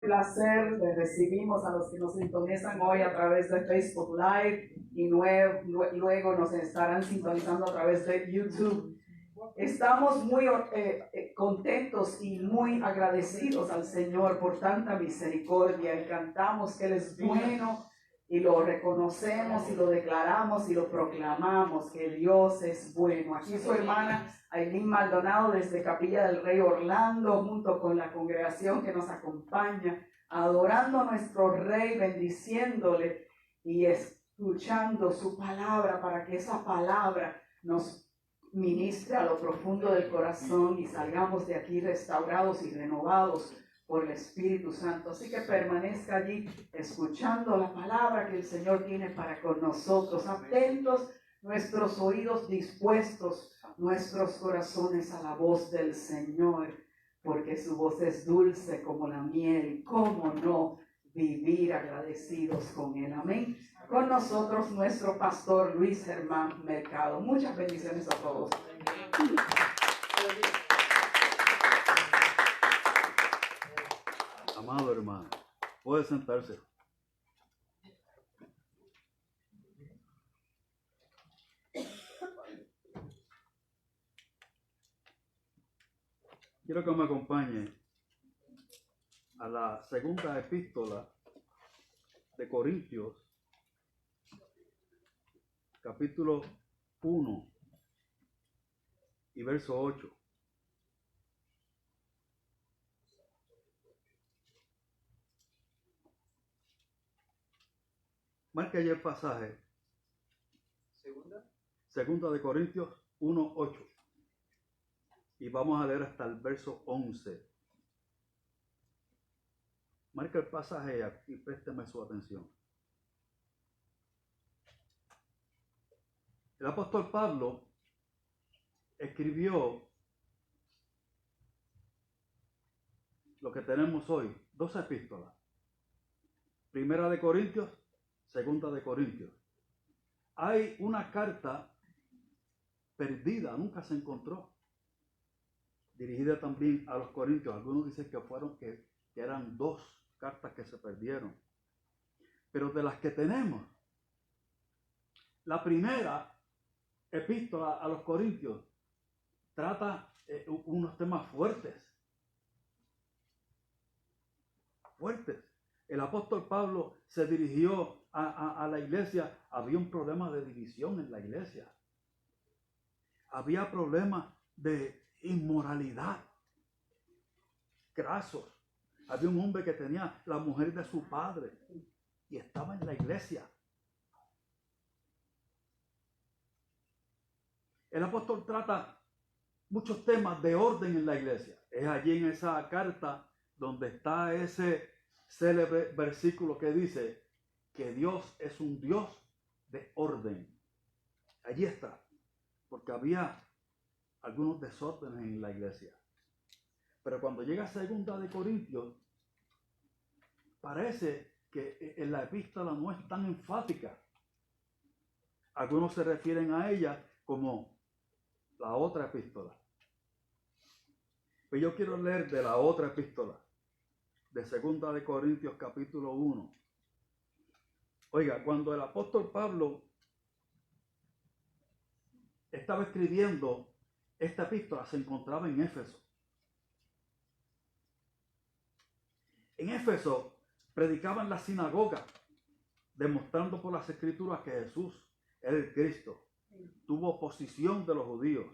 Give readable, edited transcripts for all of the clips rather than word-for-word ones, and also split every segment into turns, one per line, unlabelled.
Placer, le recibimos a los que nos sintonizan hoy a través de Facebook Live y luego nos estarán sintonizando a través de YouTube. Estamos muy contentos y muy agradecidos al Señor por tanta misericordia y cantamos que Él es bueno y lo reconocemos y lo declaramos y lo proclamamos que Dios es bueno. Aquí su hermana Aileen Maldonado desde Capilla del Rey Orlando junto con la congregación que nos acompaña, adorando a nuestro Rey, bendiciéndole y escuchando su palabra para que esa palabra nos ministre a lo profundo del corazón y salgamos de aquí restaurados y renovados por el Espíritu Santo. Así que permanezca allí escuchando la palabra que el Señor tiene para con nosotros, atentos, nuestros oídos dispuestos, nuestros corazones a la voz del Señor, porque su voz es dulce como la miel. ¿Cómo no vivir agradecidos con Él? Amén. Con nosotros nuestro pastor Luis Germán Mercado. Muchas bendiciones a todos.
Amado hermano, puede sentarse. Quiero que me acompañe a la segunda epístola de Corintios, capítulo 1 y verso 8. Marca allí el pasaje. Segunda de Corintios 1, 8. Y vamos a leer hasta el verso 11. Marca el pasaje y présteme su atención. El apóstol Pablo escribió lo que tenemos hoy, 2 epístolas. Primera de Corintios, segunda de Corintios. Hay una carta perdida, nunca se encontró, dirigida también a los corintios. Algunos dicen que eran 2 cartas que se perdieron. Pero de las que tenemos, la primera epístola a los corintios trata unos temas fuertes. El apóstol Pablo se dirigió a la iglesia. Había un problema de división en la iglesia. Había problemas de inmoralidad grasos. Había un hombre que tenía la mujer de su padre y estaba en la iglesia. El apóstol trata muchos temas de orden en la iglesia. Es allí en esa carta donde está ese célebre versículo que dice que Dios es un Dios de orden. Allí está, porque había algunos desórdenes en la iglesia. Pero cuando llega segunda de Corintios, parece que en la epístola no es tan enfática. Algunos se refieren a ella como la otra epístola. Pero yo quiero leer de la otra epístola, de segunda de Corintios capítulo 1. Oiga, cuando el apóstol Pablo estaba escribiendo esta epístola, se encontraba en Éfeso. En Éfeso predicaban la sinagoga, demostrando por las escrituras que Jesús era el Cristo. Tuvo oposición de los judíos.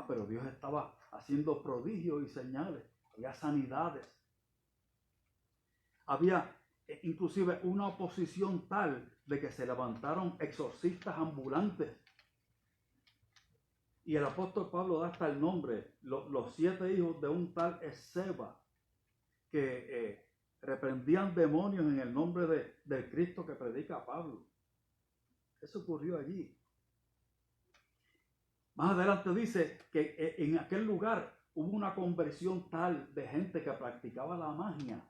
Pero Dios estaba haciendo prodigios y señales. Había sanidades. Había inclusive una oposición tal de que se levantaron exorcistas ambulantes. Y el apóstol Pablo da hasta el nombre, los 7 hijos de un tal Esceva, que reprendían demonios en el nombre del Cristo que predica Pablo. Eso ocurrió allí. Más adelante dice que en aquel lugar hubo una conversión tal de gente que practicaba la magia,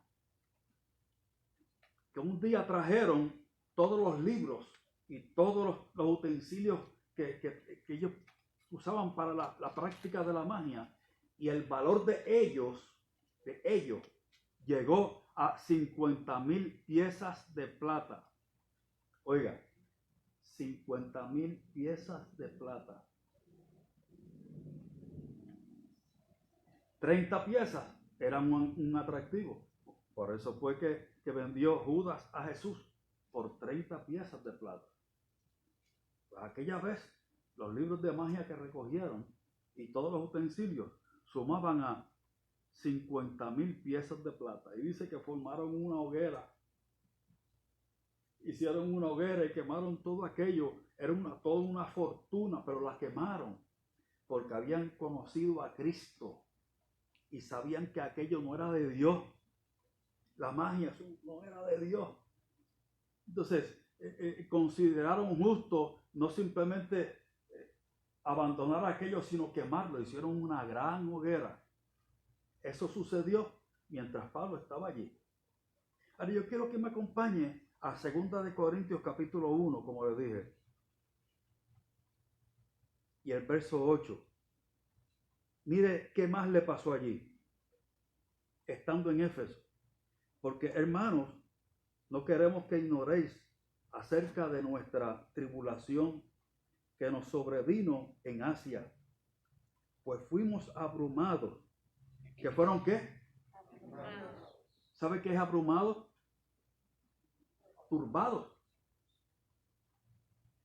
que un día trajeron todos los libros y todos los utensilios que ellos usaban para la práctica de la magia, y el valor de ellos llegó a 50,000 piezas de plata. Oiga, 50,000 piezas de plata. 30 piezas eran un atractivo. Por eso fue que vendió Judas a Jesús por 30 piezas de plata. Pues aquella vez, los libros de magia que recogieron y todos los utensilios sumaban a 50,000 piezas de plata. Y dice que formaron una hoguera. Hicieron una hoguera y quemaron todo aquello. Era toda una fortuna, pero la quemaron porque habían conocido a Cristo y sabían que aquello no era de Dios. La magia no era de Dios. Entonces, consideraron justo no simplemente abandonar aquello, sino quemarlo. Hicieron una gran hoguera. Eso sucedió mientras Pablo estaba allí. Ahora yo quiero que me acompañe a 2 de Corintios capítulo 1, como les dije. Y el verso 8. Mire qué más le pasó allí, estando en Éfeso. Porque, hermanos, no queremos que ignoréis acerca de nuestra tribulación que nos sobrevino en Asia. Pues fuimos abrumados. ¿Qué fueron qué? ¿Sabe qué es abrumado? Turbados.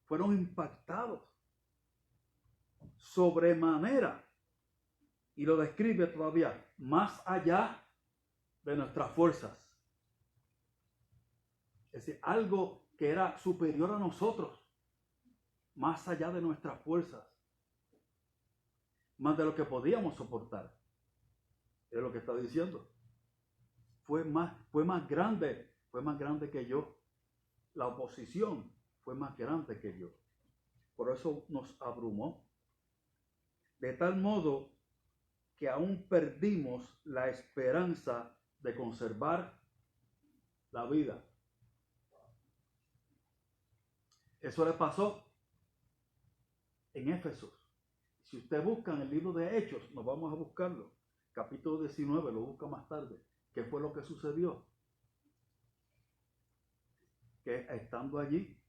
Fueron impactados sobremanera. Y lo describe todavía, más allá de nuestras fuerzas. Es decir, algo que era superior a nosotros, más allá de nuestras fuerzas, más de lo que podíamos soportar. Es lo que está diciendo. Fue más grande que yo. La oposición fue más grande que yo. Por eso nos abrumó. De tal modo que aún perdimos la esperanza de conservar la vida. Eso le pasó en Éfeso. Si usted busca en el libro de Hechos, nos vamos a buscarlo. Capítulo 19, lo busca más tarde. ¿Qué fue lo que sucedió? Que estando allí,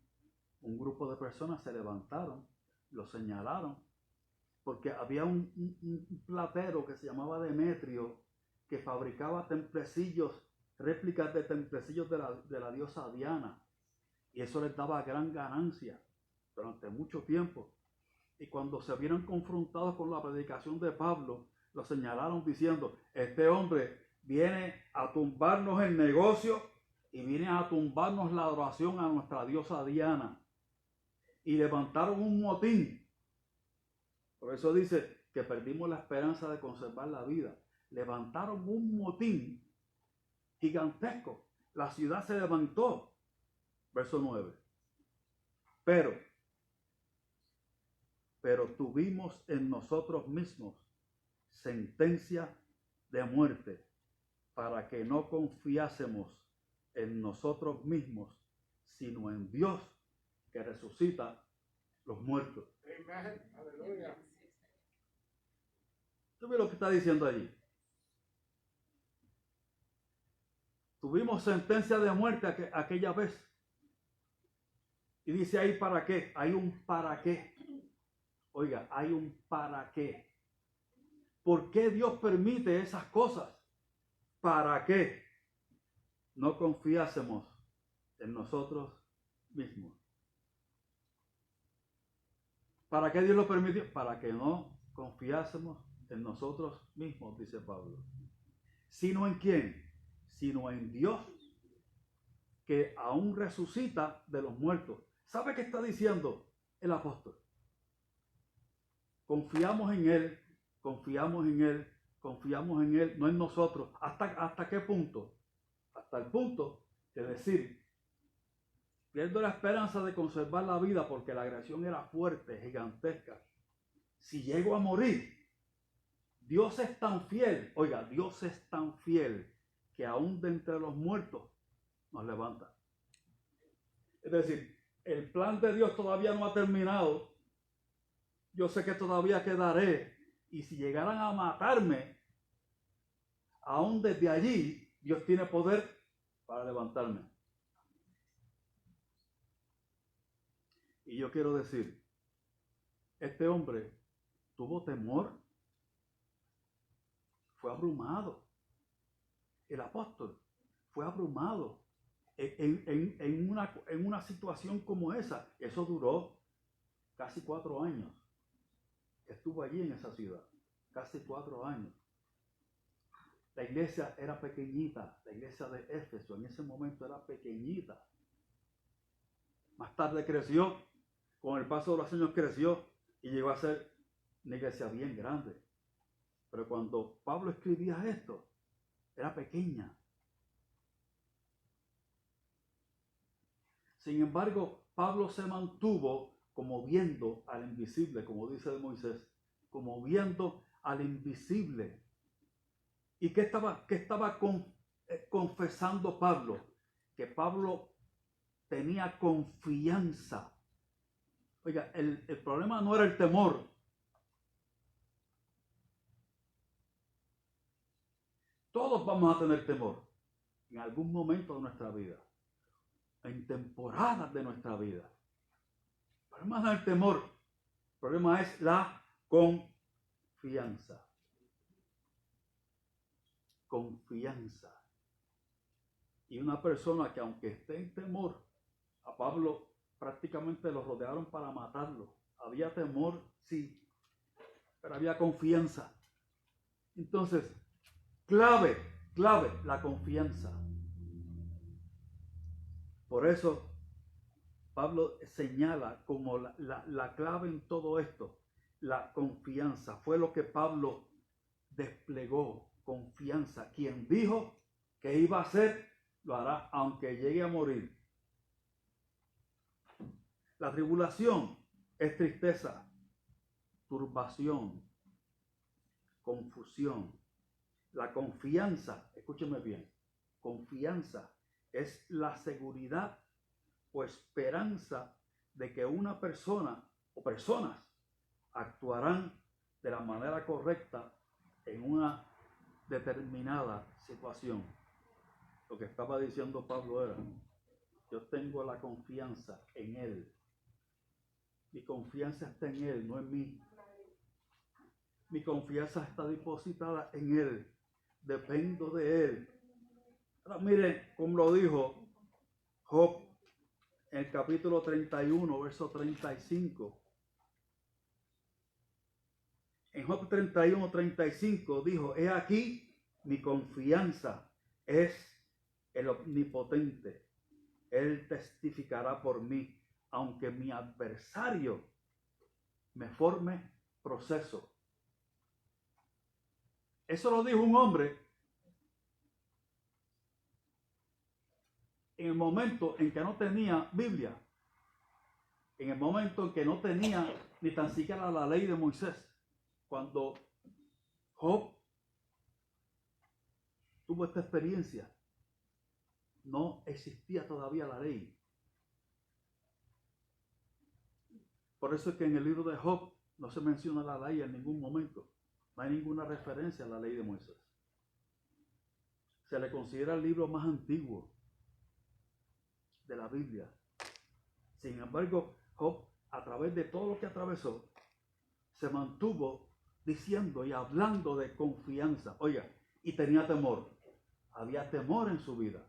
un grupo de personas se levantaron, lo señalaron, porque había un platero que se llamaba Demetrio, que fabricaba templecillos, réplicas de templecillos de la diosa Diana, y eso les daba gran ganancia durante mucho tiempo. Y cuando se vieron confrontados con la predicación de Pablo, lo señalaron diciendo: este hombre viene a tumbarnos el negocio y viene a tumbarnos la adoración a nuestra diosa Diana. Y levantaron un motín. Por eso dice que perdimos la esperanza de conservar la vida. Levantaron un motín gigantesco. La ciudad se levantó. Verso 9. Pero tuvimos en nosotros mismos sentencia de muerte, para que no confiásemos en nosotros mismos, sino en Dios, que resucita los muertos. Amén. Aleluya. ¿Tú ves lo que está diciendo allí? Tuvimos sentencia de muerte aquella vez. Y dice ahí, ¿para qué? Hay un para qué. Oiga, hay un para qué. ¿Por qué Dios permite esas cosas? ¿Para qué? No confiásemos en nosotros mismos. ¿Para qué Dios lo permitió? Para que no confiásemos en nosotros mismos, dice Pablo. ¿Sino en quién? Sino en Dios, que aún resucita de los muertos. ¿Sabe qué está diciendo el apóstol? Confiamos en Él, confiamos en Él, confiamos en Él, no en nosotros. ¿Hasta qué punto? Hasta el punto de decir: pierdo la esperanza de conservar la vida porque la agresión era fuerte, gigantesca. Si llego a morir, Dios es tan fiel, oiga, Dios es tan fiel que aún de entre los muertos nos levanta. Es decir, el plan de Dios todavía no ha terminado. Yo sé que todavía quedaré, y si llegaran a matarme, aún desde allí, Dios tiene poder para levantarme. Y yo quiero decir, este hombre tuvo temor, fue abrumado. El apóstol fue abrumado en una situación como esa. Eso duró casi 4 años. Estuvo allí en esa ciudad, casi 4 años. La iglesia era pequeñita, la iglesia de Éfeso en ese momento era pequeñita. Más tarde creció, con el paso de los años creció y llegó a ser una iglesia bien grande. Pero cuando Pablo escribía esto, era pequeña. Sin embargo, Pablo se mantuvo como viendo al invisible, como dice de Moisés, como viendo al invisible. ¿Y qué estaba confesando Pablo? Que Pablo tenía confianza. Oiga, el problema no era el temor. Todos vamos a tener temor en algún momento de nuestra vida, en temporadas de nuestra vida. El problema no es el temor, el problema es la confianza. Confianza. Y una persona que aunque esté en temor, a Pablo prácticamente lo rodearon para matarlo. Había temor, sí, pero había confianza. Entonces, clave, la confianza. Por eso, Pablo señala como la clave en todo esto, la confianza. Fue lo que Pablo desplegó, confianza. Quien dijo que iba a hacer, lo hará, aunque llegue a morir. La tribulación es tristeza, turbación, confusión. La confianza, escúcheme bien, confianza es la seguridad o esperanza de que una persona o personas actuarán de la manera correcta en una determinada situación. Lo que estaba diciendo Pablo era, yo tengo la confianza en Él. Mi confianza está en Él, no en mí. Mi confianza está depositada en Él. Dependo de Él. Ahora miren, como lo dijo Job en el capítulo 31, verso 35. En Job 31, 35 dijo, he aquí mi confianza es el omnipotente. Él testificará por mí, aunque mi adversario me forme proceso. Eso lo dijo un hombre en el momento en que no tenía Biblia, en el momento en que no tenía ni tan siquiera la ley de Moisés. Cuando Job tuvo esta experiencia, no existía todavía la ley. Por eso es que en el libro de Job no se menciona la ley en ningún momento. No hay ninguna referencia a la ley de Moisés. Se le considera el libro más antiguo de la Biblia. Sin embargo, Job, a través de todo lo que atravesó, se mantuvo diciendo y hablando de confianza. Oiga, y tenía temor. Había temor en su vida.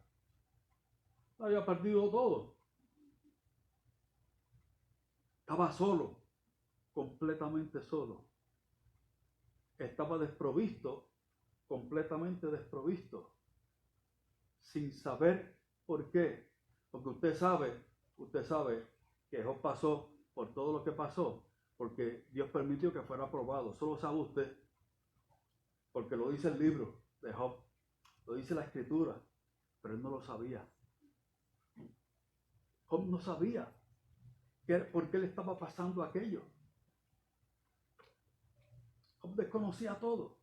Había perdido todo. Estaba solo, completamente solo. Estaba desprovisto, completamente desprovisto, sin saber por qué. Porque usted sabe que Job pasó por todo lo que pasó, porque Dios permitió que fuera probado. Solo sabe usted, porque lo dice el libro de Job, lo dice la escritura, pero él no lo sabía. Job no sabía por qué le estaba pasando aquello. Job desconocía todo.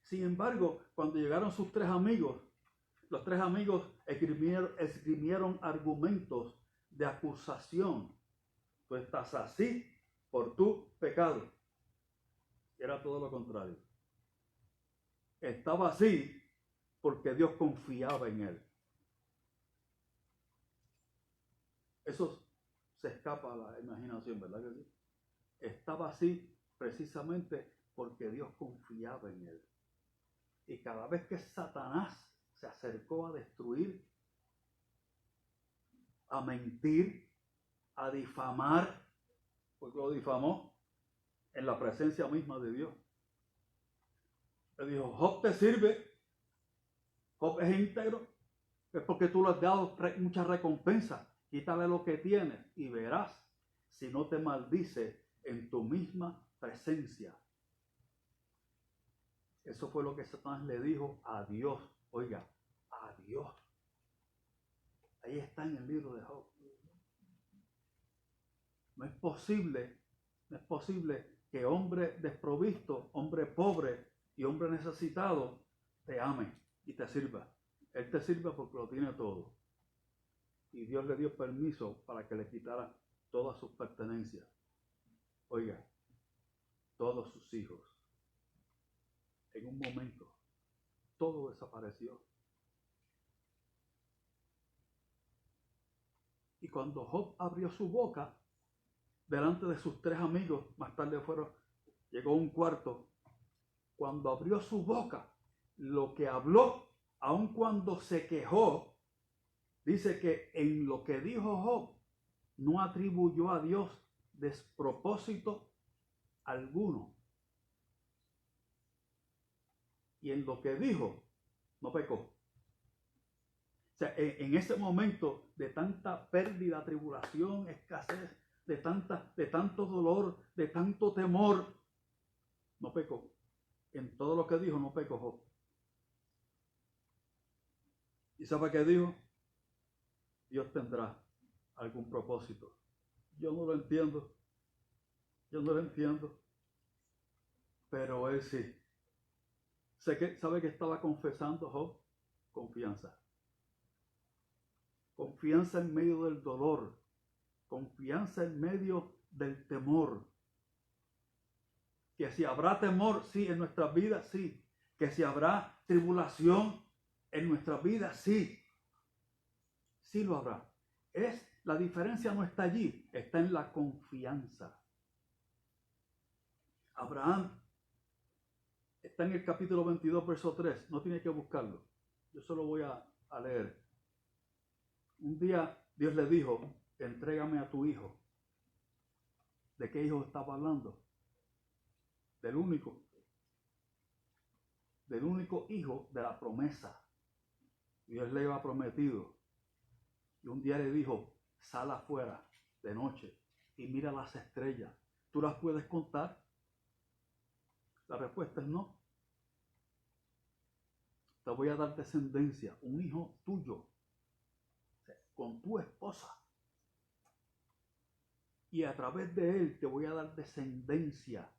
Sin embargo, cuando llegaron sus 3 amigos, los 3 amigos esgrimieron argumentos de acusación. Tú estás así por tu pecado. Era todo lo contrario. Estaba así porque Dios confiaba en él. Eso se escapa a la imaginación, ¿verdad que sí? Estaba así precisamente porque Dios confiaba en él. Y cada vez que Satanás se acercó a destruir, a mentir, a difamar, porque lo difamó en la presencia misma de Dios. Le dijo, Job te sirve, Job es íntegro, es porque tú le has dado mucha recompensa. Quítale lo que tienes y verás si no te maldice en tu misma presencia. Eso fue lo que Satanás le dijo a Dios. Oiga, a Dios. Ahí está en el libro de Job. No es posible que hombre desprovisto, hombre pobre y hombre necesitado te ame y te sirva. Él te sirve porque lo tiene todo. Y Dios le dio permiso para que le quitara todas sus pertenencias. Oiga, todos sus hijos. En un momento, todo desapareció. Y cuando Job abrió su boca, delante de sus 3 amigos, más tarde llegó un cuarto. Cuando abrió su boca, lo que habló, aun cuando se quejó, dice que en lo que dijo Job, no atribuyó a Dios despropósito alguno. Y en lo que dijo, no pecó. O sea, en ese momento de tanta pérdida, tribulación, escasez, de tanto dolor, de tanto temor, no pecó. En todo lo que dijo, no pecó Job. ¿Y sabe qué dijo? Dios tendrá algún propósito. Yo no lo entiendo. Pero él sí. ¿Sabe qué estaba confesando Job? Confianza. Confianza en medio del dolor. Confianza en medio del temor. Que si habrá temor, sí, en nuestras vidas, sí. Que si habrá tribulación en nuestras vidas, sí. Sí lo habrá. La diferencia no está allí, está en la confianza. Abraham está en el capítulo 22, verso 3. No tiene que buscarlo. Yo solo voy a leer. Un día Dios le dijo, entrégame a tu hijo. ¿De qué hijo estaba hablando? Del único hijo de la promesa. Dios le había prometido. Y un día le dijo, sal afuera de noche y mira las estrellas. ¿Tú las puedes contar? La respuesta es no. Te voy a dar descendencia, un hijo tuyo, con tu esposa. Y a través de él te voy a dar descendencia.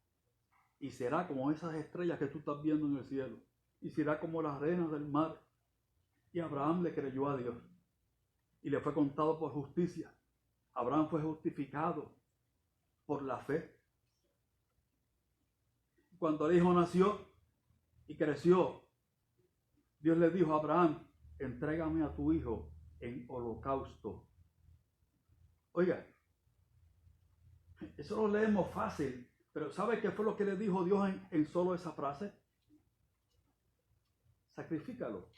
Y será como esas estrellas que tú estás viendo en el cielo. Y será como las arenas del mar. Y Abraham le creyó a Dios. Y le fue contado por justicia. Abraham fue justificado por la fe. Cuando el hijo nació y creció, Dios le dijo a Abraham, entrégame a tu hijo en holocausto. Oiga, eso lo leemos fácil, pero ¿sabe qué fue lo que le dijo Dios en solo esa frase? Sacrifícalo.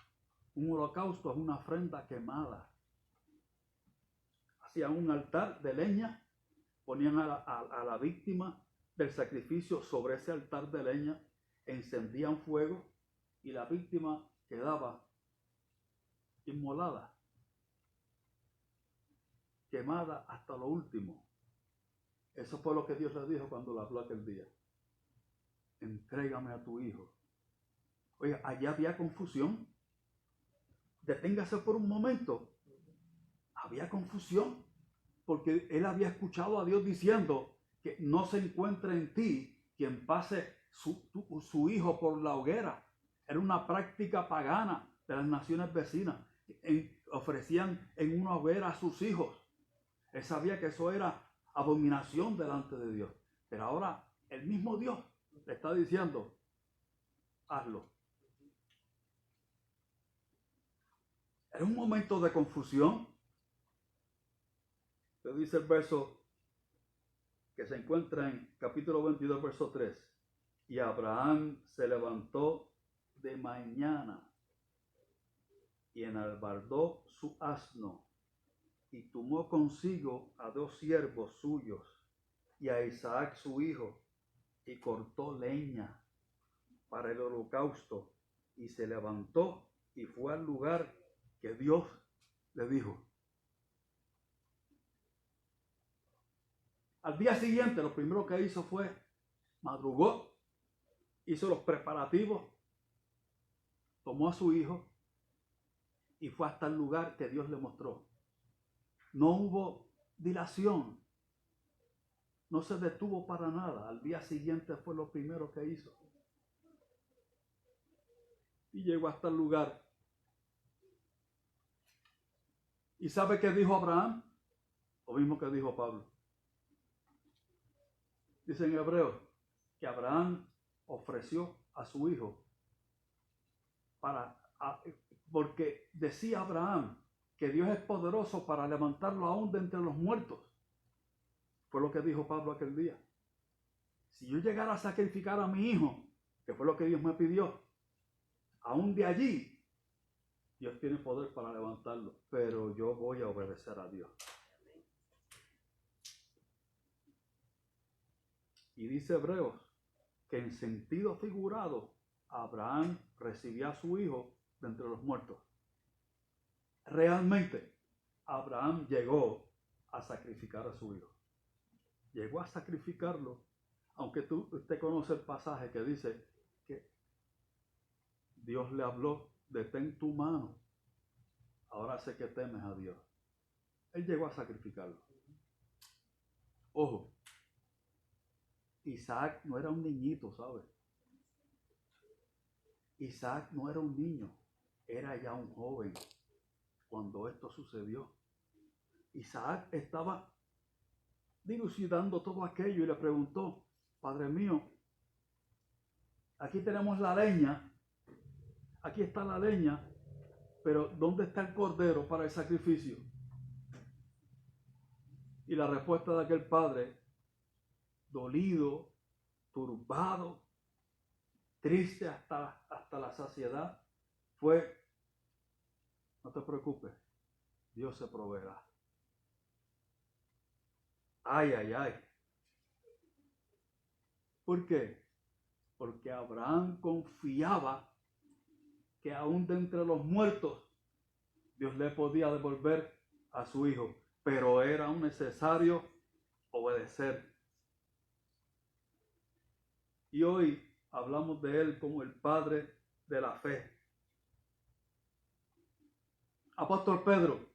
Un holocausto es una ofrenda quemada. Hacían un altar de leña, ponían a la víctima del sacrificio sobre ese altar de leña, encendían fuego y la víctima quedaba inmolada, quemada hasta lo último. Eso fue lo que Dios le dijo cuando le habló aquel día. Entrégame a tu hijo. Oiga, allá había confusión. Deténgase por un momento. Había confusión, porque él había escuchado a Dios diciendo que no se encuentre en ti quien pase su hijo por la hoguera. Era una práctica pagana de las naciones vecinas. Ofrecían en una hoguera a sus hijos. Él sabía que eso era abominación delante de Dios. Pero ahora el mismo Dios le está diciendo, hazlo. Era un momento de confusión. Porque dice el verso que se encuentra en capítulo 22, verso 3. Y Abraham se levantó de mañana y enalbardó su asno y tomó consigo a 2 siervos suyos y a Isaac su hijo y cortó leña para el holocausto y se levantó y fue al lugar que Dios le dijo. Al día siguiente lo primero que hizo fue madrugó, hizo los preparativos, tomó a su hijo y fue hasta el lugar que Dios le mostró. No hubo dilación, no se detuvo para nada. Al día siguiente fue lo primero que hizo. Y llegó hasta el lugar. ¿Y sabe qué dijo Abraham? Lo mismo que dijo Pablo. Dice en Hebreos que Abraham ofreció a su hijo porque decía Abraham que Dios es poderoso para levantarlo aún de entre los muertos. Fue lo que dijo Pablo aquel día. Si yo llegara a sacrificar a mi hijo, que fue lo que Dios me pidió, aún de allí, Dios tiene poder para levantarlo, pero yo voy a obedecer a Dios. Y dice Hebreos que en sentido figurado, Abraham recibía a su hijo de entre los muertos. Realmente, Abraham llegó a sacrificar a su hijo. Llegó a sacrificarlo, aunque usted conoce el pasaje que dice que Dios le habló, detén tu mano, ahora sé que temes a Dios. Él llegó a sacrificarlo. Ojo, Isaac no era un niñito, ¿sabe? Isaac no era un niño, era ya un joven cuando esto sucedió. Isaac estaba dilucidando todo aquello y le preguntó, Padre mío, aquí tenemos la leña, aquí está la leña, pero ¿dónde está el cordero para el sacrificio? Y la respuesta de aquel padre, dolido, turbado, triste hasta la saciedad, fue, no te preocupes, Dios se proveerá. Ay, ay, ay. ¿Por qué? Porque Abraham confiaba que aún de entre los muertos Dios le podía devolver a su hijo, pero era un necesario obedecer. Y hoy hablamos de él como el padre de la fe. Apóstol Pedro.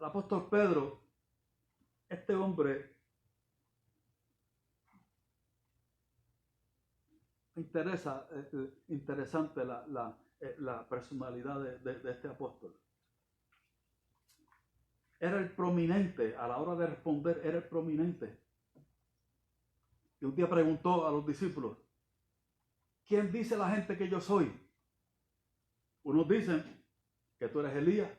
El apóstol Pedro, este hombre, interesante la personalidad de este apóstol. Era el prominente, a la hora de responder, era el prominente. Y un día preguntó a los discípulos, ¿quién dice la gente que yo soy? Unos dicen que tú eres Elías,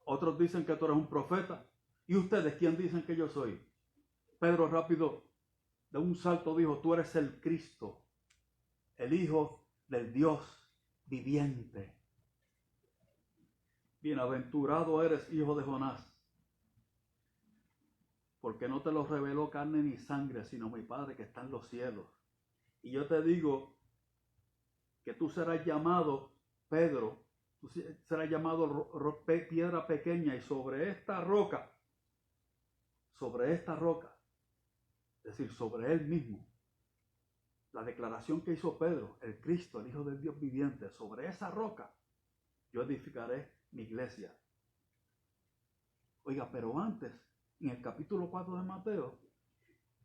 otros dicen que tú eres un profeta. ¿Y ustedes quién dicen que yo soy? Pedro rápido, de un salto dijo, tú eres el Cristo, el Hijo del Dios viviente. Bienaventurado eres, hijo de Jonás, porque no te lo reveló carne ni sangre, sino mi Padre que está en los cielos. Y yo te digo que tú serás llamado Pedro, tú serás llamado piedra pequeña, y sobre esta roca, es decir, sobre él mismo, la declaración que hizo Pedro, el Cristo, el Hijo del Dios viviente, sobre esa roca yo edificaré mi iglesia. Oiga, pero antes, en el capítulo 4 de Mateo,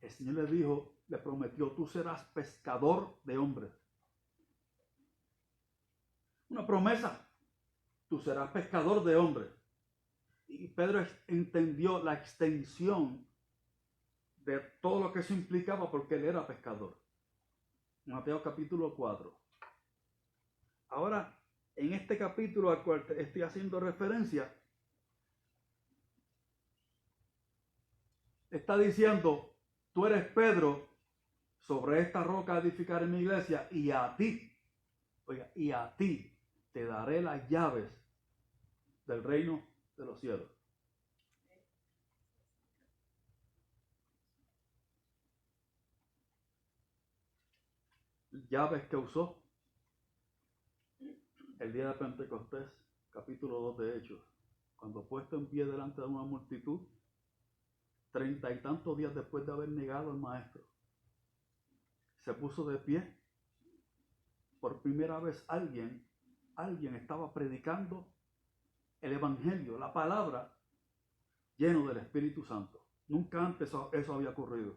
el Señor le dijo, le prometió, tú serás pescador de hombres. Una promesa, tú serás pescador de hombres. Y Pedro entendió la extensión de todo lo que eso implicaba porque él era pescador. Mateo capítulo 4. Ahora, en este capítulo al cual estoy haciendo referencia, está diciendo, tú eres Pedro, sobre esta roca edificaré mi iglesia, y a ti, oiga, y a ti te daré las llaves del reino de los cielos. Llaves que usó el día de Pentecostés, capítulo 2 de Hechos, cuando puesto en pie delante de una multitud, 30 y tantos días después de haber negado al maestro, se puso de pie. Por primera vez alguien estaba predicando el evangelio, la palabra, lleno del Espíritu Santo. Nunca antes eso había ocurrido.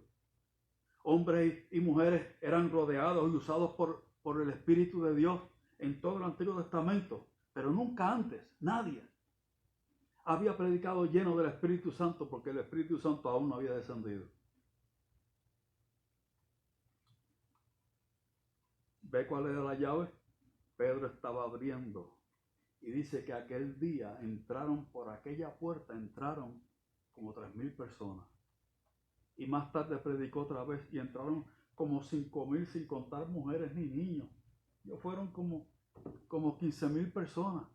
Hombres y mujeres eran rodeados y usados por el Espíritu de Dios en todo el Antiguo Testamento, pero nunca antes nadie había predicado lleno del Espíritu Santo, porque el Espíritu Santo aún no había descendido. ¿Ve cuál era la llave? Pedro estaba abriendo, y dice que aquel día entraron por aquella puerta, entraron como 3,000 personas. Y más tarde predicó otra vez y entraron como 5,000, sin contar mujeres ni niños. Fueron como 15,000 personas.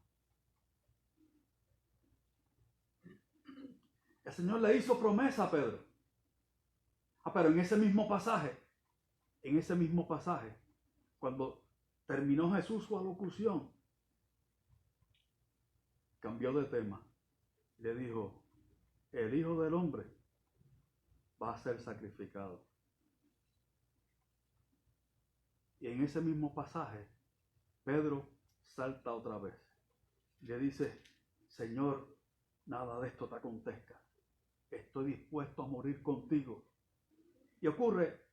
El Señor le hizo promesa a Pedro. Pero en ese mismo pasaje, cuando terminó Jesús su alocución, cambió de tema. Le dijo, el Hijo del Hombre va a ser sacrificado. Y en ese mismo pasaje, Pedro salta otra vez. Le dice, Señor, nada de esto te acontezca. Estoy dispuesto a morir contigo. Y ocurre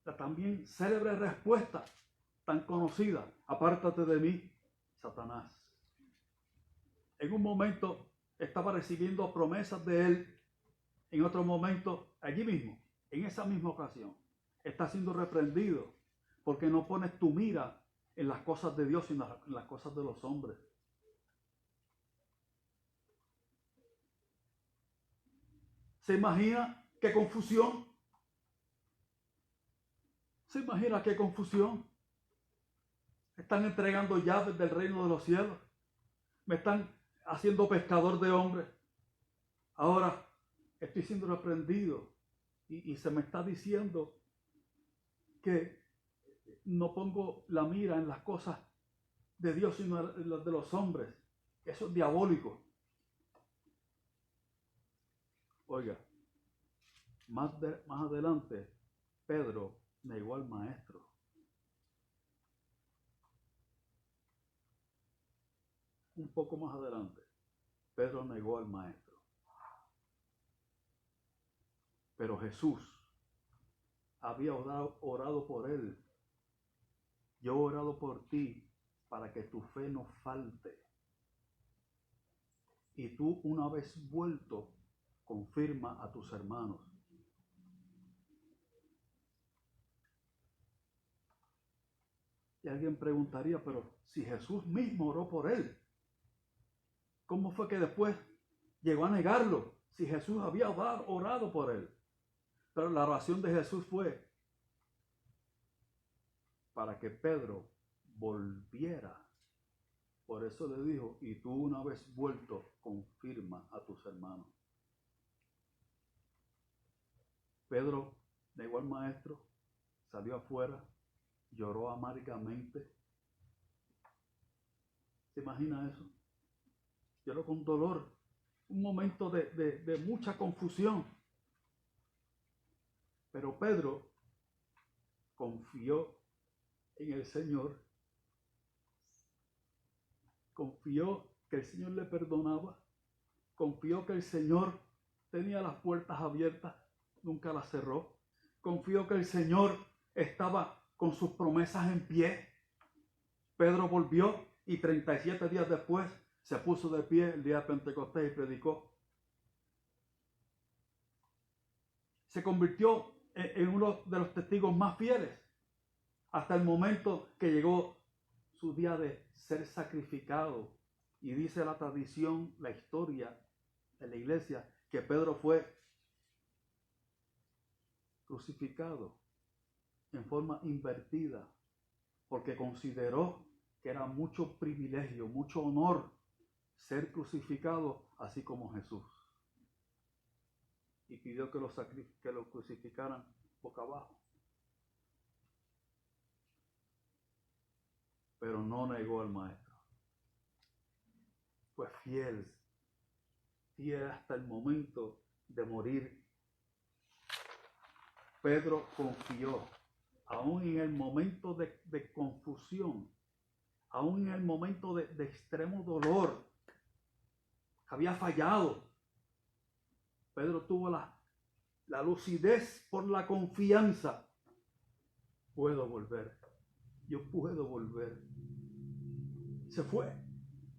la también célebre respuesta tan conocida, apártate de mí, Satanás. En un momento estaba recibiendo promesas de él, en otro momento, allí mismo, en esa misma ocasión, está siendo reprendido porque no pones tu mira en las cosas de Dios, sino en las cosas de los hombres. ¿Se imagina qué confusión? ¿Se imagina qué confusión? Están entregando llaves del reino de los cielos. Me están haciendo pescador de hombres. Ahora estoy siendo reprendido y se me está diciendo que no pongo la mira en las cosas de Dios, sino en las de los hombres. Eso es diabólico. Oiga, más adelante, Pedro negó al maestro. Un poco más adelante, Pedro negó al maestro. Pero Jesús había orado por él. Yo he orado por ti para que tu fe no falte. Y tú, una vez vuelto, confirma a tus hermanos. Y alguien preguntaría, pero si Jesús mismo oró por él, ¿cómo fue que después llegó a negarlo? Si Jesús había orado por él. Pero la oración de Jesús fue para que Pedro volviera. Por eso le dijo, y tú una vez vuelto, confirma a tus hermanos. Pedro negó al maestro, salió afuera, lloró amargamente. ¿Se imagina eso? Lloró con dolor, un momento de mucha confusión. Pero Pedro confió en el Señor, confió que el Señor le perdonaba, confió que el Señor tenía las puertas abiertas, nunca las cerró, confió que el Señor estaba con sus promesas en pie. Pedro volvió y 37 días después se puso de pie el día de Pentecostés y predicó. Se convirtió en uno de los testigos más fieles hasta el momento que llegó su día de ser sacrificado. Y dice la tradición, la historia de la iglesia, que Pedro fue crucificado en forma invertida, porque consideró que era mucho privilegio, mucho honor ser crucificado así como Jesús. Y pidió que lo crucificaran boca abajo. Pero no negó al maestro. Fue fiel hasta el momento de morir. Pedro confió, aún en el momento de confusión, aún en el momento de extremo dolor, había fallado. Pedro tuvo la lucidez por la confianza. Puedo volver. Yo puedo volver. Se fue.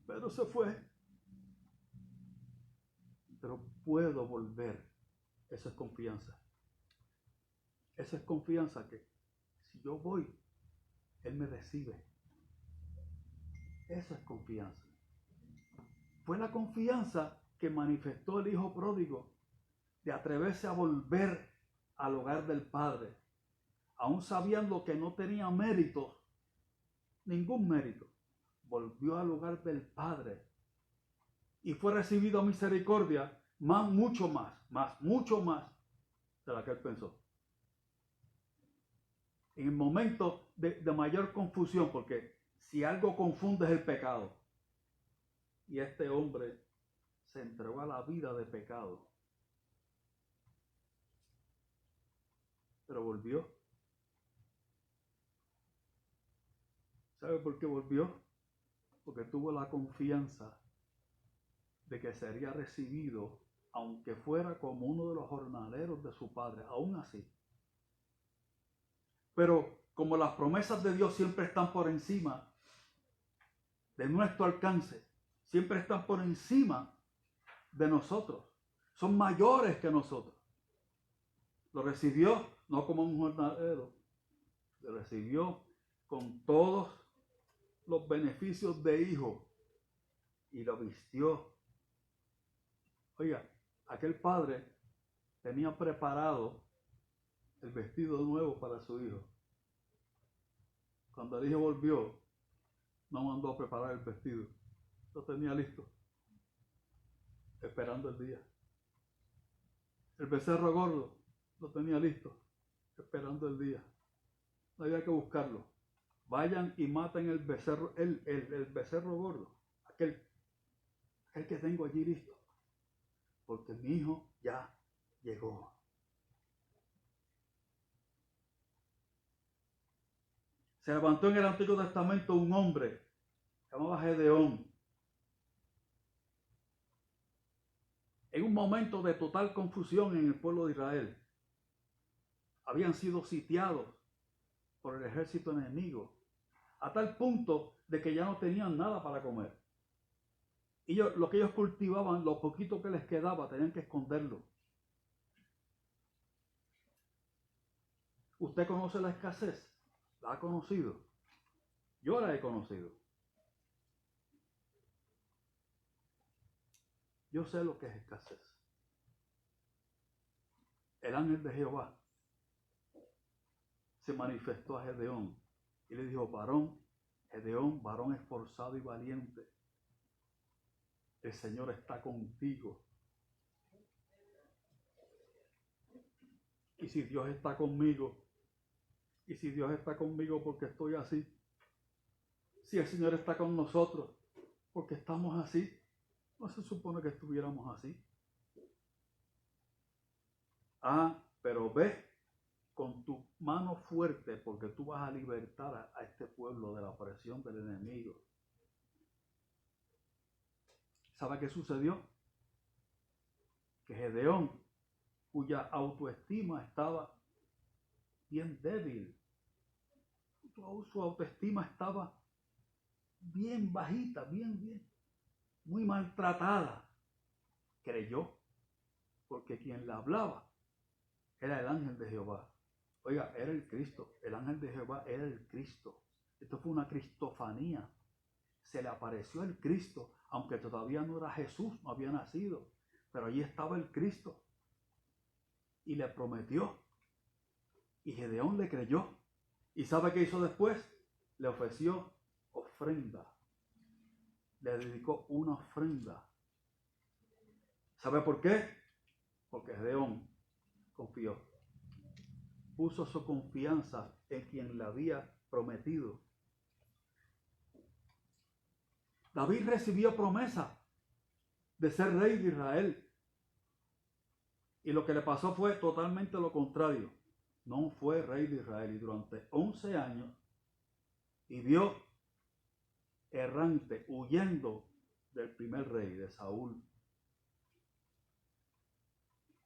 Pedro se fue. Pero puedo volver. Eso es confianza. Esa es confianza que si yo voy, Él me recibe. Eso es confianza. Fue la confianza que manifestó el hijo pródigo de atreverse a volver al hogar del Padre, aún sabiendo que no tenía méritos, ningún mérito. Volvió al hogar del Padre y fue recibido a misericordia, mucho más de la que él pensó. En el momento de mayor confusión, porque si algo confunde es el pecado, y este hombre se entregó a la vida de pecado, pero volvió. ¿Sabe por qué volvió? Porque tuvo la confianza de que sería recibido, aunque fuera como uno de los jornaleros de su padre, aún así. Pero como las promesas de Dios siempre están por encima de nuestro alcance, siempre están por encima de nosotros, son mayores que nosotros. Lo recibió no como un jornalero, lo recibió con todos los beneficios de hijo y lo vistió. Oiga, aquel padre tenía preparado el vestido nuevo para su hijo. Cuando el hijo volvió, no mandó a preparar el vestido, lo tenía listo, esperando el día. El becerro gordo lo tenía listo, esperando el día. No había que buscarlo. Vayan y maten el becerro, el becerro gordo, aquel que tengo allí listo, porque mi hijo ya llegó. Se levantó en el Antiguo Testamento un hombre llamado Gedeón. En un momento de total confusión en el pueblo de Israel, habían sido sitiados por el ejército enemigo, a tal punto de que ya no tenían nada para comer. Y lo que ellos cultivaban, lo poquito que les quedaba, tenían que esconderlo. ¿Usted conoce la escasez? ¿La ha conocido? Yo la he conocido. Yo sé lo que es escasez. El ángel de Jehová se manifestó a Gedeón y le dijo: varón, Gedeón, varón esforzado y valiente, el Señor está contigo. Y si Dios está conmigo, porque estoy así, si el Señor está con nosotros porque estamos así, no se supone que estuviéramos así. Pero ve con tu mano fuerte, porque tú vas a libertar a este pueblo de la opresión del enemigo. ¿Sabe qué sucedió? Que Gedeón, cuya autoestima estaba bien débil, su autoestima estaba bien bajita, bien, muy maltratada, creyó, porque quien le hablaba era el ángel de Jehová. Oiga, era el Cristo. El ángel de Jehová era el Cristo. Esto fue una cristofanía. Se le apareció el Cristo, aunque todavía no era Jesús, no había nacido. Pero allí estaba el Cristo. Y le prometió. Y Gedeón le creyó. ¿Y sabe qué hizo después? Le ofreció ofrenda. Le dedicó una ofrenda. ¿Sabe por qué? Porque Gedeón confió. Puso su confianza en quien le había prometido. David recibió promesa de ser rey de Israel. Y lo que le pasó fue totalmente lo contrario. No fue rey de Israel y durante 11 años vivió errante, huyendo del primer rey, de Saúl.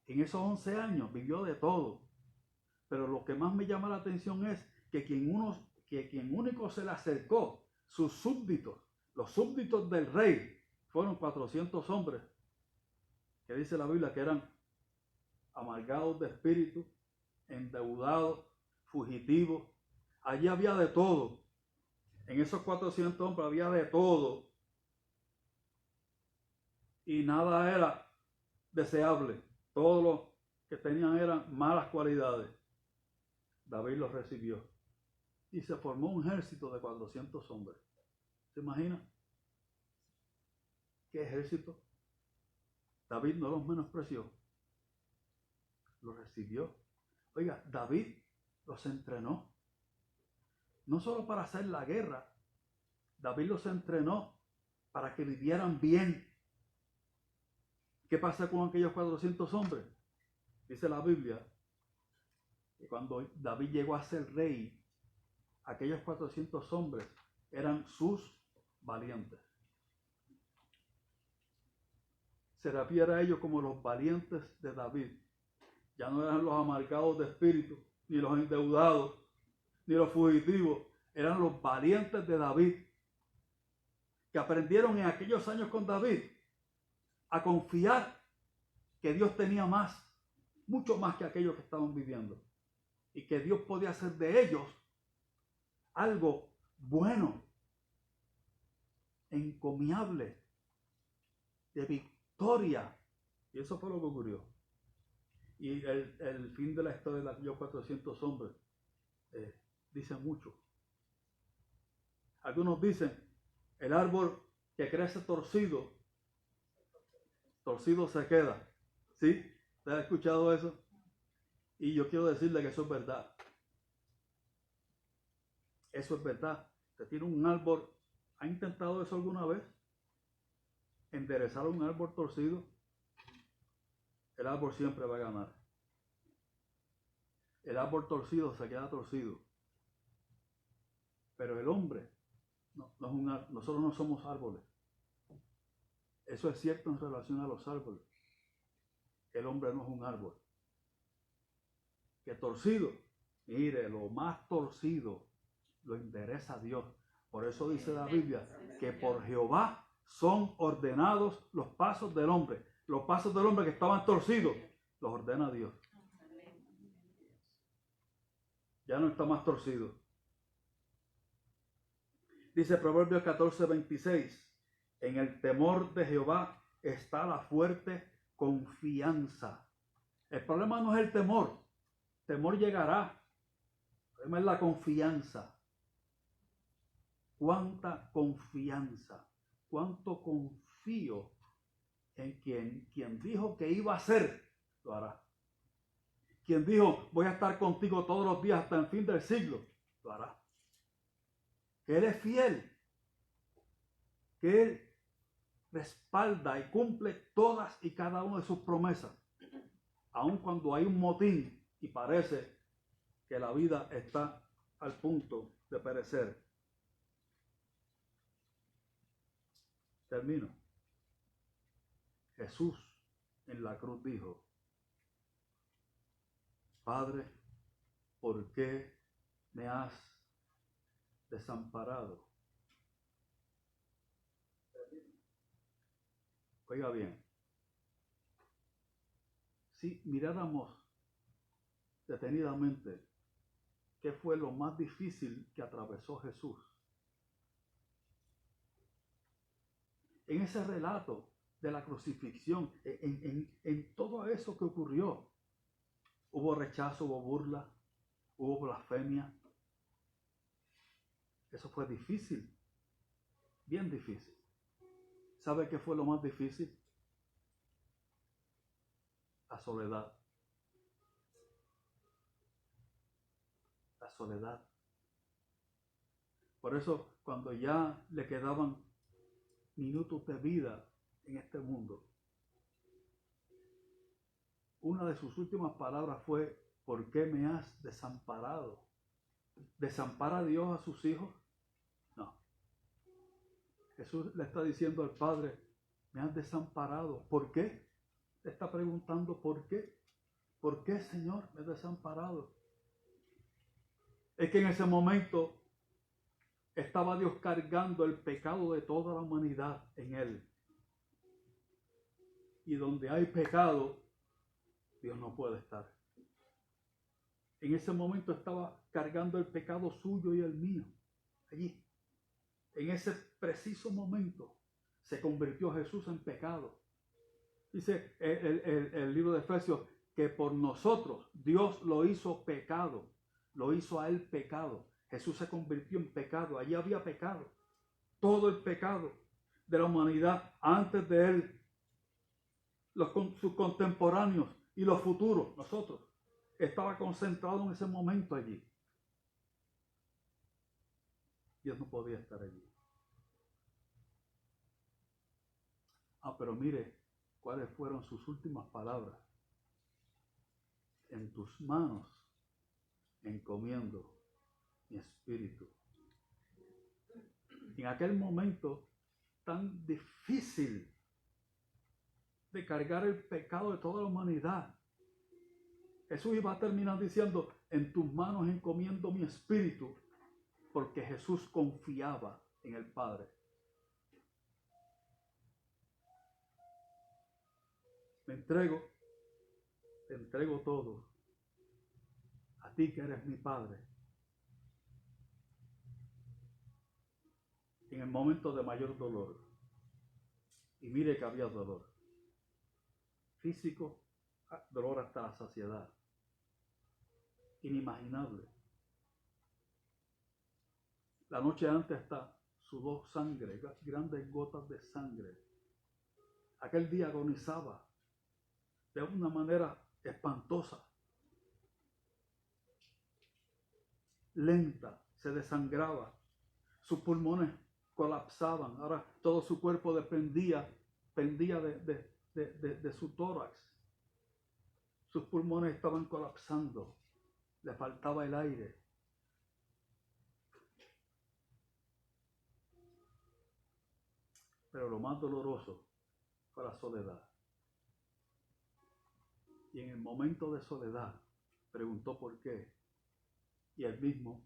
En esos 11 años vivió de todo. Pero lo que más me llama la atención es que quien único se le acercó, sus súbditos, los súbditos del rey, fueron 400 hombres, que dice la Biblia que eran amargados de espíritu, endeudados, fugitivos. Allí había de todo. En esos 400 hombres había de todo. Y nada era deseable. Todo lo que tenían eran malas cualidades. David los recibió. Y se formó un ejército de 400 hombres. ¿Se imagina? ¿Qué ejército? David no los menospreció. Los recibió. Oiga, David los entrenó. No solo para hacer la guerra. David los entrenó para que vivieran bien. ¿Qué pasa con aquellos 400 hombres? Dice la Biblia que cuando David llegó a ser rey, aquellos 400 hombres eran sus valientes. Se refiere a ellos como los valientes de David. Ya no eran los amargados de espíritu, ni los endeudados, ni los fugitivos. Eran los valientes de David, que aprendieron en aquellos años con David a confiar que Dios tenía más, mucho más que aquellos que estaban viviendo. Y que Dios podía hacer de ellos algo bueno, encomiable, de victoria. Y eso fue lo que ocurrió. Y el fin de la historia de aquellos 400 hombres dice mucho. Algunos dicen, el árbol que crece torcido, torcido se queda. ¿Sí? ¿Usted ha escuchado eso? Y yo quiero decirle que eso es verdad. Eso es verdad. Usted tiene un árbol, ¿ha intentado eso alguna vez? Enderezar un árbol torcido. El árbol siempre va a ganar. El árbol torcido se queda torcido. Pero el hombre, nosotros no somos árboles. Eso es cierto en relación a los árboles. El hombre no es un árbol. Que torcido, mire, lo más torcido lo endereza Dios. Por eso dice la Biblia que por Jehová son ordenados los pasos del hombre. Los pasos del hombre que estaban torcidos, los ordena Dios. Ya no está más torcido. Dice Proverbios 14:26, en el temor de Jehová está la fuerte confianza. El problema no es el temor. El temor llegará. El problema es la confianza. ¿Cuánta confianza? ¿Cuánto confío en quien dijo que iba a hacer? Lo hará. Quien dijo, voy a estar contigo todos los días hasta el fin del siglo, lo hará. Que Él es fiel. Que Él respalda y cumple todas y cada una de sus promesas. Aun cuando hay un motín y parece que la vida está al punto de perecer. Termino. Jesús en la cruz dijo, Padre, ¿por qué me has desamparado? Oiga bien, si miráramos detenidamente qué fue lo más difícil que atravesó Jesús. En ese relato de la crucifixión, en todo eso que ocurrió, hubo rechazo, hubo burla, hubo blasfemia. Eso fue difícil, bien difícil. ¿Sabe qué fue lo más difícil? La soledad. La soledad. Por eso, cuando ya le quedaban minutos de vida en este mundo, una de sus últimas palabras fue: ¿por qué me has desamparado? ¿Desampara a Dios a sus hijos? No. Jesús le está diciendo al Padre: me has desamparado. ¿Por qué? Le está preguntando ¿por qué? ¿Por qué, Señor, me has desamparado? Es que en ese momento estaba Dios cargando el pecado de toda la humanidad en Él. Y donde hay pecado, Dios no puede estar. En ese momento estaba cargando el pecado suyo y el mío. Allí, en ese preciso momento, se convirtió Jesús en pecado. Dice el libro de Efesios que por nosotros Dios lo hizo pecado, lo hizo a él pecado. Jesús se convirtió en pecado. Allí había pecado. Todo el pecado de la humanidad antes de él, sus contemporáneos y los futuros, nosotros, estaba concentrado en ese momento allí. Dios no podía estar allí. Pero mire cuáles fueron sus últimas palabras. En tus manos encomiendo mi espíritu. En aquel momento tan difícil de cargar el pecado de toda la humanidad, Jesús iba a terminar diciendo: en tus manos encomiendo mi espíritu, porque Jesús confiaba en el Padre. Me entrego, te entrego todo, a ti que eres mi Padre. En el momento de mayor dolor, y mire que había dolor físico, dolor hasta la saciedad, inimaginable. La noche antes hasta sudó sangre, grandes gotas de sangre. Aquel día agonizaba de una manera espantosa, lenta, se desangraba, sus pulmones colapsaban, ahora todo su cuerpo pendía de su tórax. Sus pulmones estaban colapsando, le faltaba el aire. Pero lo más doloroso fue la soledad. Y en el momento de soledad preguntó por qué. Y él mismo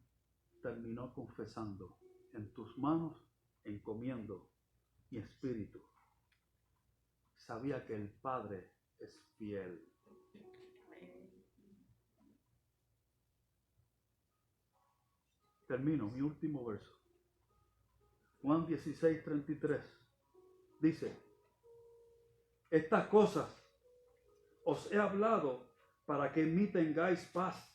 terminó confesando: en tus manos encomiendo mi espíritu. Sabía que el Padre es fiel. Termino, mi último verso. Juan 16:33 dice: estas cosas os he hablado para que en mí tengáis paz.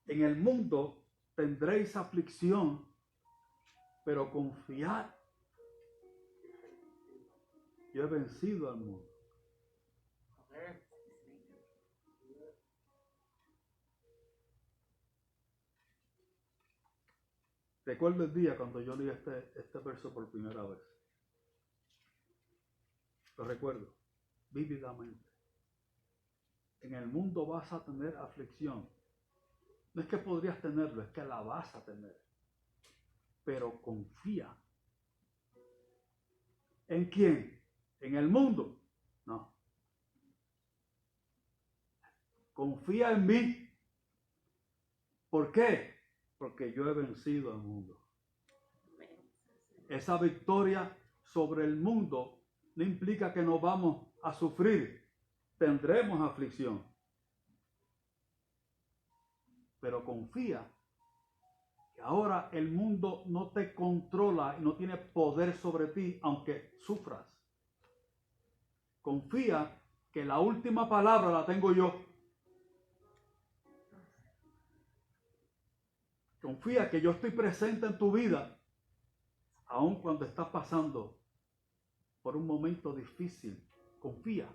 En el mundo tendréis aflicción, pero confiad. Yo he vencido al mundo. Recuerdo el día cuando yo leí este verso por primera vez. Lo recuerdo vívidamente. En el mundo vas a tener aflicción. No es que podrías tenerlo, es que la vas a tener. Pero confía. ¿En quién? ¿En el mundo? No. Confía en mí. ¿Por qué? Porque yo he vencido al mundo. Esa victoria sobre el mundo no implica que nos vamos a sufrir. Tendremos aflicción. pero confía que ahora el mundo no te controla y no tiene poder sobre ti, aunque sufras. Confía que la última palabra la tengo yo. Confía que yo estoy presente en tu vida, aun cuando estás pasando por un momento difícil. Confía.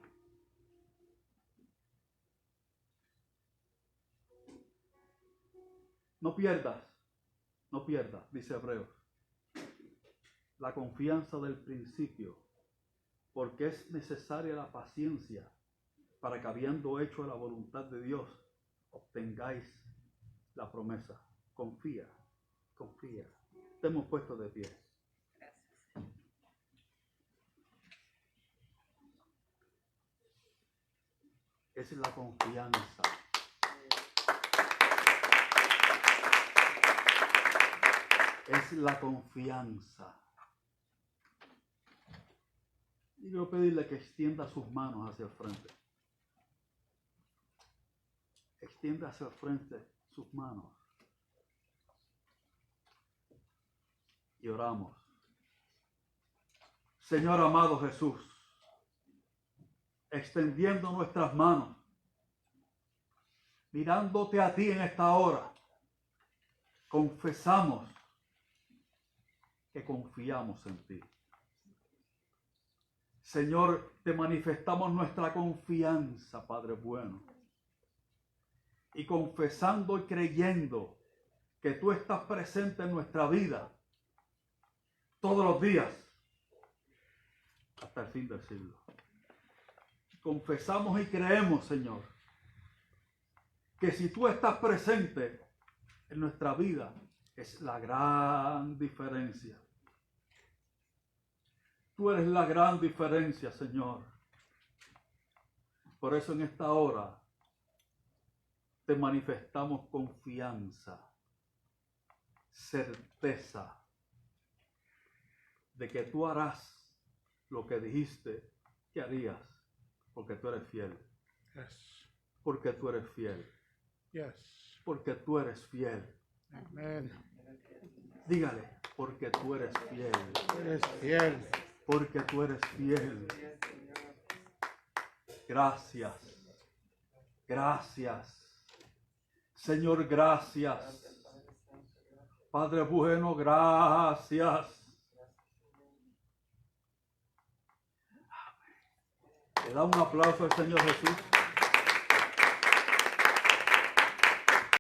No pierdas, dice Hebreos, la confianza del principio, porque es necesaria la paciencia para que, habiendo hecho la voluntad de Dios, obtengáis la promesa. Confía. Estemos puestos de pie. Es la confianza. Es la confianza. Y quiero pedirle que extienda sus manos hacia el frente. Extienda hacia el frente sus manos. Y oramos. Señor amado Jesús, extendiendo nuestras manos, mirándote a ti en esta hora, confesamos que confiamos en ti. Señor, te manifestamos nuestra confianza, Padre bueno. Y confesando y creyendo que tú estás presente en nuestra vida todos los días hasta el fin del siglo. Confesamos y creemos, Señor, que si tú estás presente en nuestra vida, es la gran diferencia. Tú eres la gran diferencia, Señor. Por eso en esta hora te manifestamos confianza, certeza de que tú harás lo que dijiste que harías, porque tú eres fiel.
Yes.
Porque tú eres fiel.
Yes.
Porque tú eres fiel.
Amen.
Dígale, porque tú eres fiel.
Eres fiel.
Porque tú eres fiel. Gracias. Gracias. Señor, gracias. Padre bueno, gracias. Le da un aplauso al Señor Jesús.